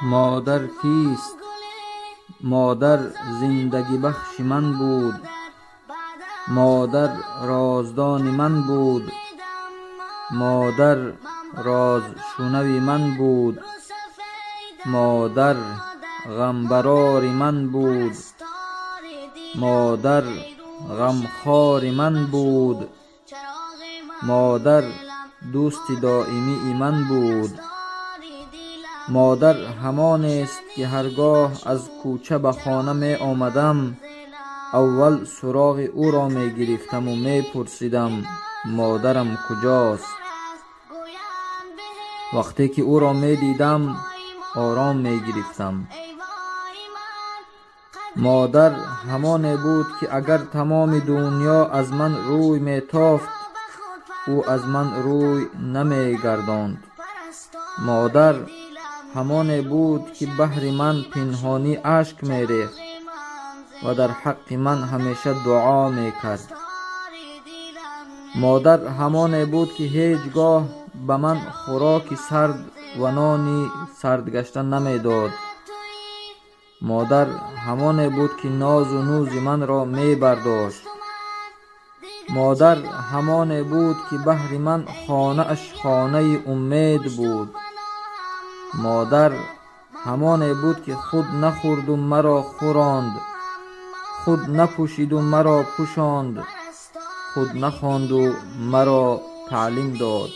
مادر کیست؟ مادر زندگی بخش من بود، مادر رازدان من بود، مادر راز شنوی من بود، مادر غمبرار من بود، مادر غمخوار من بود، مادر دوست دائمی من بود. مادر همان است که هرگاه از کوچه به خانه می آمدم اول سراغ او را می گرفتم و می پرسیدم مادرم کجاست. وقتی که او را می دیدم آرام می گرفتم. مادر همان بود که اگر تمام دنیا از من روی می تافت او از من روی نمی گرداند. مادر همان بود که بهر من پنهانی اشک می ریخت و در حق من همیشه دعا می کرد. مادر همان بود که هیچگاه به من خوراک سرد و نانی سردگشته نمی داد. مادر همان بود که ناز و نوز من را می برداشت. مادر همان بود که بهر من خانه اش خانه امید بود. مادر همان بود که خود نخورد و مرا خوراند، خود نپوشید و مرا پوشاند، خود نخواند و مرا تعلیم داد.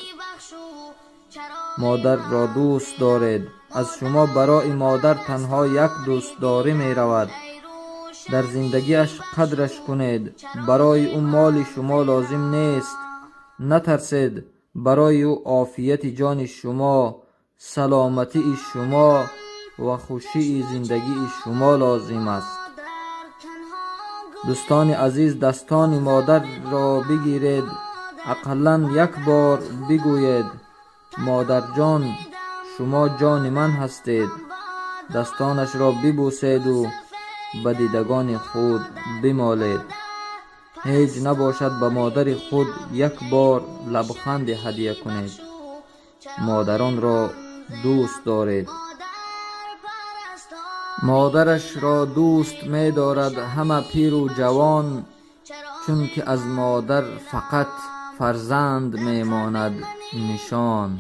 مادر را دوست دارید. از شما برای مادر تنها یک دوست داری می رود. در زندگیش قدرش کنید. برای او مال شما لازم نیست. نترسید. برای او عافیت جان شما، سلامتی شما و خوشی زندگی شما لازم است. دوستان عزیز، دستان مادر را بگیرید. اقلاً یک بار بگویید مادر جان شما جان من هستید. دستانش را ببوسید و به دیدگان خود بمالید. هیچ نباشد به مادر خود یک بار لبخند هدیه کنید. مادران را دوست دارید. مادرش را دوست می دارد همه پیر و جوان، چون که از مادر فقط فرزند می ماند نشان.